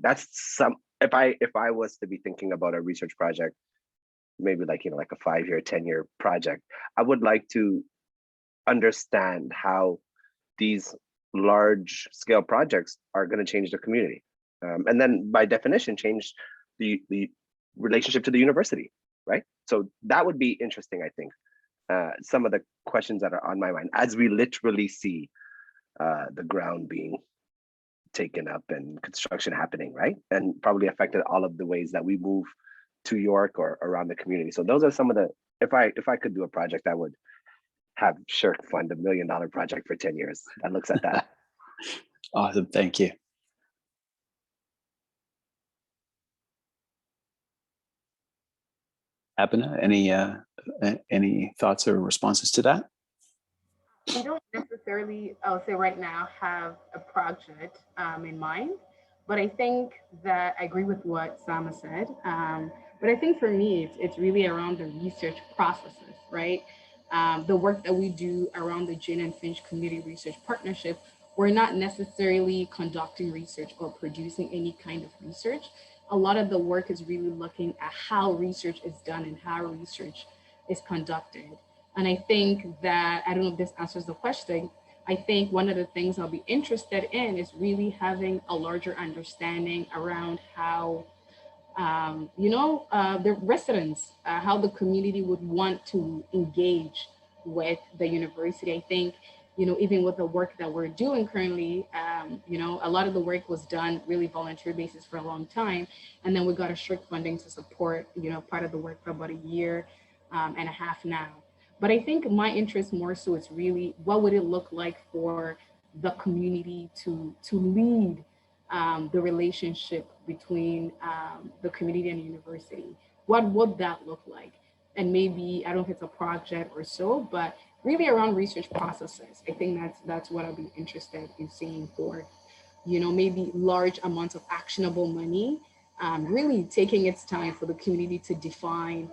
if I was to be thinking about a research project, maybe like a 5-year, 10-year project, I would like to understand how these large scale projects are going to change the community. And then by definition, change the relationship to the university, right? So that would be interesting, I think. Some of the questions that are on my mind as we literally see the ground being taken up and construction happening, right? And probably affected all of the ways that we move to York or around the community. So those are some of the, if I could do a project, I would have Shirk fund $1 million project for 10 years that looks at that. Awesome, thank you. Abena, any thoughts or responses to that? I don't necessarily, I'll say right now, have a project in mind, but I think that I agree with what Sama said. But I think for me, it's really around the research processes, right? The work that we do around the Jane and Finch Community Research Partnership, we're not necessarily conducting research or producing any kind of research. A lot of the work is really looking at how research is done and how research is conducted. And I think that, I don't know if this answers the question, I think one of the things I'll be interested in is really having a larger understanding around how, the residents, how the community would want to engage with the university. I think, even with the work that we're doing currently, a lot of the work was done really volunteer basis for a long time. And then we got a strict funding to support, part of the work for about a year and a half now. But I think my interest more so is really what would it look like for the community to lead the relationship between the community and the university? What would that look like? and maybe, I don't know if it's a project or so, but really around research processes. I think that's what I'll be interested in seeing for, maybe large amounts of actionable money, really taking its time for the community to define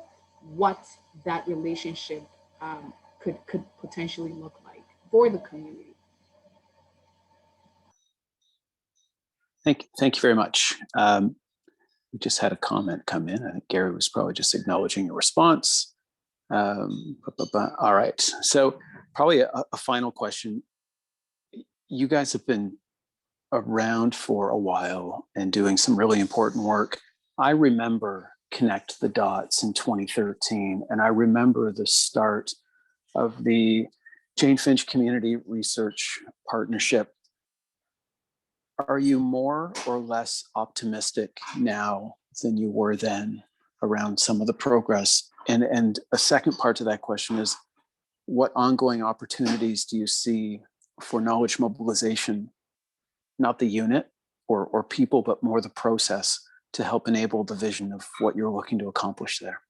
what that relationship could potentially look like for the community. Thank you very much. We just had a comment come in. I think Gary was probably just acknowledging your response. All right, so probably a final question. You guys have been around for a while and doing some really important work. I remember Connect the Dots in 2013, and I remember the start of the Jane Finch Community Research Partnership. Are you more or less optimistic now than you were then around some of the progress? And a second part to that question is, what ongoing opportunities do you see for knowledge mobilization, not the unit or people, but more the process to help enable the vision of what you're looking to accomplish there?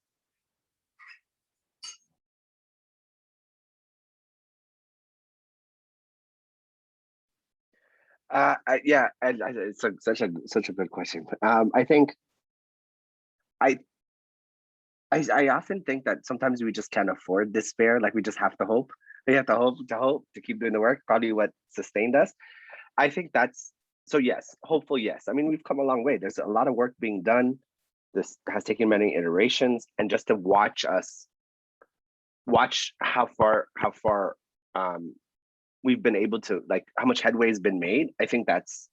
Yeah, it's such a good question. I think I often think that sometimes we just can't afford despair. Like we just have to hope. We have to hope to keep doing the work. Probably what sustained us. I think that's so. Yes, hopeful. Yes. I mean, we've come a long way. There's a lot of work being done. This has taken many iterations, and just to watch how far we've been able to, like, how much headway has been made. I think that's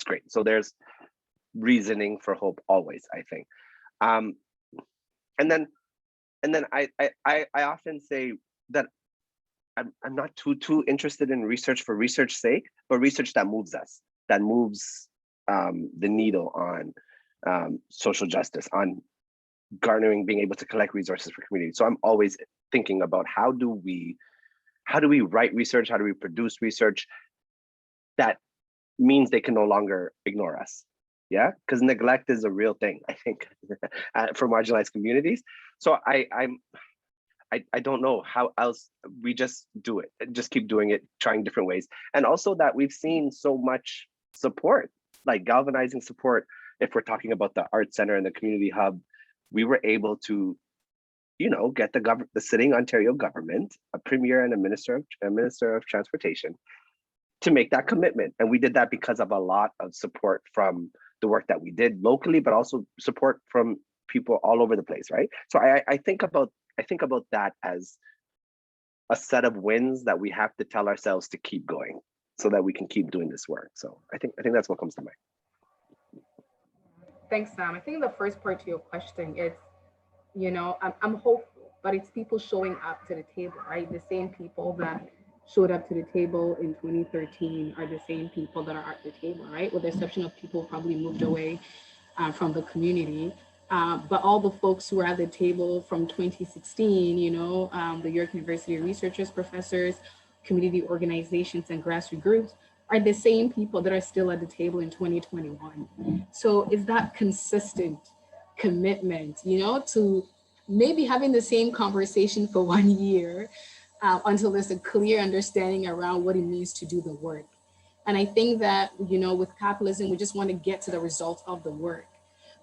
great. So there's reasoning for hope always, I think. And then I often say that I'm not too interested in research for research sake, but research that moves us, that moves the needle on social justice, on garnering, being able to collect resources for community. So I'm always thinking about how do we write research, how do we produce research that means they can no longer ignore us. Yeah, because neglect is a real thing, I think, for marginalized communities. So I don't know how else. We just do it, just keep doing it, trying different ways. And also that we've seen so much support, like galvanizing support. If we're talking about the Art Center and the Community Hub, we were able to, get the sitting Ontario government, a premier and a minister of transportation, to make that commitment. And we did that because of a lot of support from the work that we did locally, but also support from people all over the place, right? So I think about that as a set of wins that we have to tell ourselves to keep going so that we can keep doing this work. So I think that's what comes to mind. Thanks, Sam. I think the first part to your question is, I'm hopeful, but it's people showing up to the table, right? The same people that showed up to the table in 2013 are the same people that are at the table, right? With the exception of people who probably moved away from the community. But all the folks who were at the table from 2016, the York University researchers, professors, community organizations, and grassroots groups are the same people that are still at the table in 2021. So is that consistent commitment, to maybe having the same conversation for 1 year until there's a clear understanding around what it means to do the work. And I think that, with capitalism, we just want to get to the result of the work.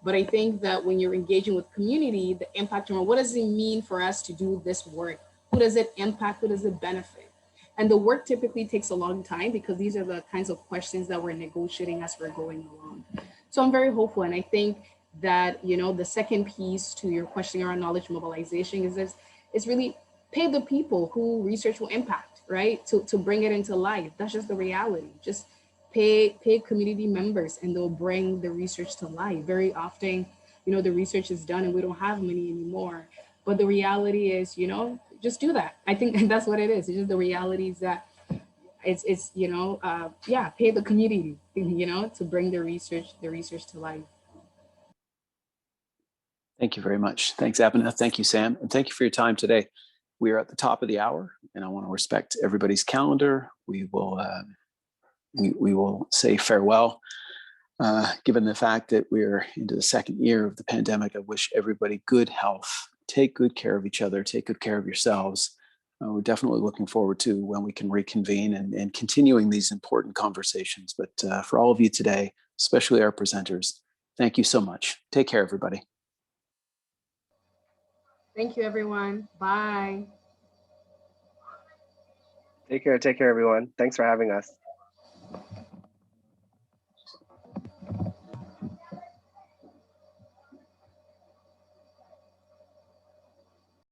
But I think that when you're engaging with community, the impact around what does it mean for us to do this work? Who does it impact? Who does it benefit? And the work typically takes a long time because these are the kinds of questions that we're negotiating as we're going along. So I'm very hopeful. And I think that, the second piece to your question around knowledge mobilization is really pay the people who research will impact, right? To bring it into life. That's just the reality. Just pay community members and they'll bring the research to life. Very often, the research is done and we don't have money anymore. But the reality is, just do that. I think that's what it is. It's just the reality is that it's pay the community, to bring the research to life. Thank you very much. Thanks, Abena. Thank you, Sam. And thank you for your time today. We are at the top of the hour and I want to respect everybody's calendar. We will say farewell. Given the fact that we're into the second year of the pandemic, I wish everybody good health take good care of each other, take good care of yourselves. We're definitely looking forward to when we can reconvene and continuing these important conversations. But for all of you today, especially our presenters, thank you so much. Take care, everybody. Thank you, everyone. Bye. Take care, everyone. Thanks for having us.